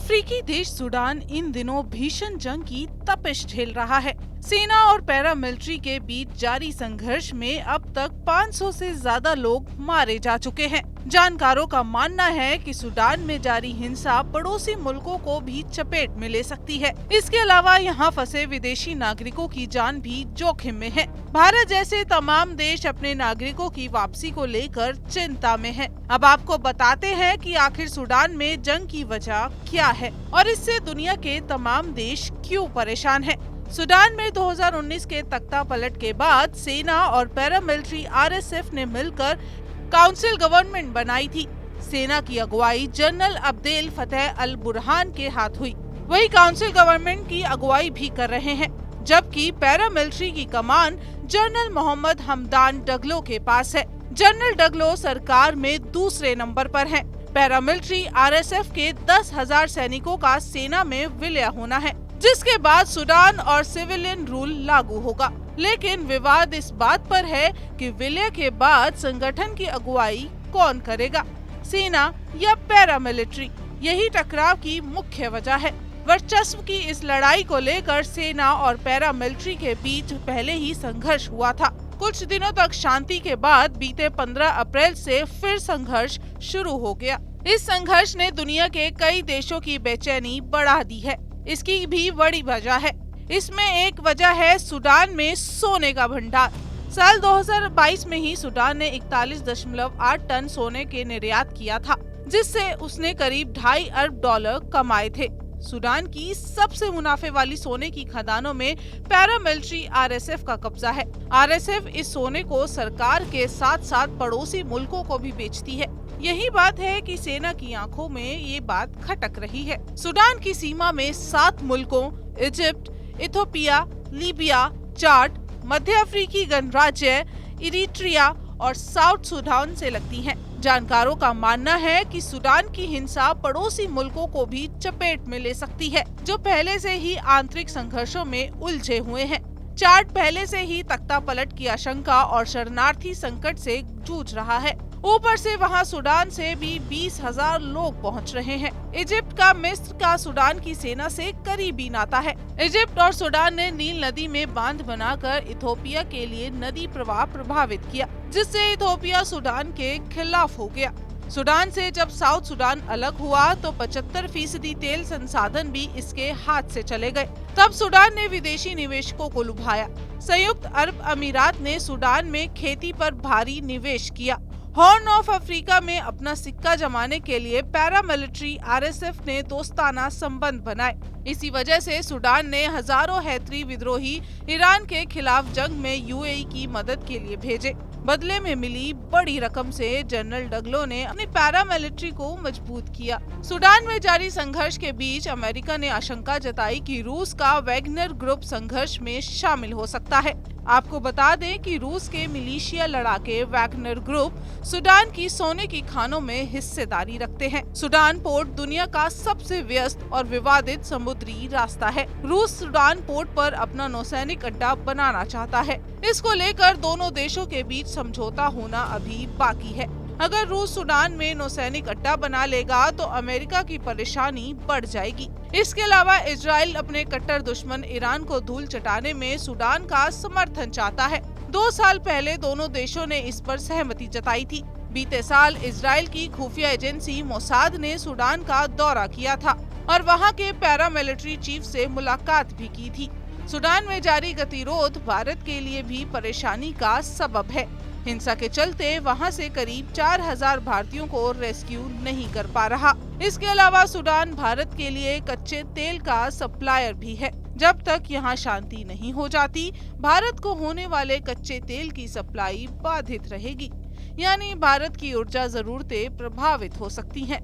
अफ्रीकी देश सूडान इन दिनों भीषण जंग की तपिश झेल रहा है। सेना और पैरामिलिट्री के बीच जारी संघर्ष में अब तक 500 से ज्यादा लोग मारे जा चुके हैं। जानकारों का मानना है कि सूडान में जारी हिंसा पड़ोसी मुल्कों को भी चपेट में ले सकती है। इसके अलावा यहाँ फंसे विदेशी नागरिकों की जान भी जोखिम में है। भारत जैसे तमाम देश अपने नागरिकों की वापसी को लेकर चिंता में है। अब आपको बताते हैं कि आखिर सूडान में जंग की वजह क्या है और इससे दुनिया के तमाम देश क्यों परेशान हैं। सूडान में 2019 के तख्ता पलट के बाद सेना और पैरामिलिट्री RSF ने मिलकर काउंसिल गवर्नमेंट बनाई थी। सेना की अगुवाई जनरल अब्देल फतेह अल बुरहान के हाथ हुई। वही काउंसिल गवर्नमेंट की अगुवाई भी कर रहे हैं, जबकि पैरामिलिट्री की कमान जनरल मोहम्मद हमदान डगलो के पास है। जनरल डगलो सरकार में दूसरे नंबर पर हैं। पैरामिलिट्री RSF के 10,000 सैनिकों का सेना में विलय होना है, जिसके बाद सूडान और सिविलियन रूल लागू होगा। लेकिन विवाद इस बात पर है कि विलय के बाद संगठन की अगुवाई कौन करेगा, सेना या पैरामिलिट्री। यही टकराव की मुख्य वजह है। वर्चस्व की इस लड़ाई को लेकर सेना और पैरामिलिट्री के बीच पहले ही संघर्ष हुआ था। कुछ दिनों तक शांति के बाद बीते 15 अप्रैल से फिर संघर्ष शुरू हो गया। इस संघर्ष ने दुनिया के कई देशों की बेचैनी बढ़ा दी है। इसकी भी बड़ी वजह है। इसमें एक वजह है सूडान में सोने का भंडार। साल 2022 में ही सूडान ने 41.8 टन सोने के निर्यात किया था, जिससे उसने करीब $2.5 अरब कमाए थे। सूडान की सबसे मुनाफे वाली सोने की खदानों में पैरामिलिट्री RSF का कब्जा है। RSF इस सोने को सरकार के साथ साथ पड़ोसी मुल्कों को भी बेचती है। यही बात है कि सेना की आंखों में ये बात खटक रही है। सूडान की सीमा में 7 मुल्कों इजिप्ट, इथियोपिया, लीबिया, चाड, मध्य अफ्रीकी गणराज्य, इरिट्रिया और साउथ सूडान से लगती हैं। जानकारों का मानना है कि सूडान की हिंसा पड़ोसी मुल्कों को भी चपेट में ले सकती है, जो पहले से ही आंतरिक संघर्षों में उलझे हुए हैं। चाड पहले से ही तख्ता पलट की आशंका और शरणार्थी संकट से जूझ रहा है। ऊपर से वहां सूडान से भी 20,000 लोग पहुंच रहे हैं। इजिप्ट का मिस्र का सूडान की सेना से करीबी नाता है। इजिप्ट और सूडान ने नील नदी में बांध बनाकर इथियोपिया के लिए नदी प्रवाह प्रभावित किया, जिससे इथियोपिया सूडान के खिलाफ हो गया। सूडान से जब साउथ सूडान अलग हुआ तो 75% तेल संसाधन भी इसके हाथ से चले गए। तब सूडान ने विदेशी निवेशकों को लुभाया। संयुक्त अरब अमीरात ने सूडान में खेती पर भारी निवेश किया। हॉर्न ऑफ अफ्रीका में अपना सिक्का जमाने के लिए पैरामिलिट्री RSF ने दोस्ताना संबंध बनाए। इसी वजह से सूडान ने हजारों हैतरी विद्रोही ईरान के खिलाफ जंग में UAE की मदद के लिए भेजे। बदले में मिली बड़ी रकम से जनरल डगलो ने अपनी पैरामिलिट्री को मजबूत किया। सूडान में जारी संघर्ष के बीच अमेरिका ने आशंका जताई कि रूस का वैगनर ग्रुप संघर्ष में शामिल हो सकता है। आपको बता दें कि रूस के मिलिशिया लड़ाके वैगनर ग्रुप सूडान की सोने की खानों में हिस्सेदारी रखते हैं। सूडान पोर्ट दुनिया का सबसे व्यस्त और विवादित समुद्री रास्ता है। रूस सूडान पोर्ट पर अपना नौसैनिक अड्डा बनाना चाहता है। इसको लेकर दोनों देशों के बीच समझौता होना अभी बाकी है। अगर रूस सूडान में नौसैनिक अड्डा बना लेगा तो अमेरिका की परेशानी बढ़ जाएगी। इसके अलावा इजराइल अपने कट्टर दुश्मन ईरान को धूल चटाने में सूडान का समर्थन चाहता है। 2 साल पहले दोनों देशों ने इस पर सहमति जताई थी। बीते साल इजराइल की खुफिया एजेंसी मोसाद ने सूडान का दौरा किया था और वहां के पैरामिलिट्री चीफ से मुलाकात भी की थी। सूडान में जारी गतिरोध भारत के लिए भी परेशानी का सबब है। हिंसा के चलते वहां से करीब 4,000 भारतीयों को रेस्क्यू नहीं कर पा रहा। इसके अलावा सूडान भारत के लिए कच्चे तेल का सप्लायर भी है। जब तक यहाँ शांति नहीं हो जाती, भारत को होने वाले कच्चे तेल की सप्लाई बाधित रहेगी, यानी भारत की ऊर्जा जरूरतें प्रभावित हो सकती हैं।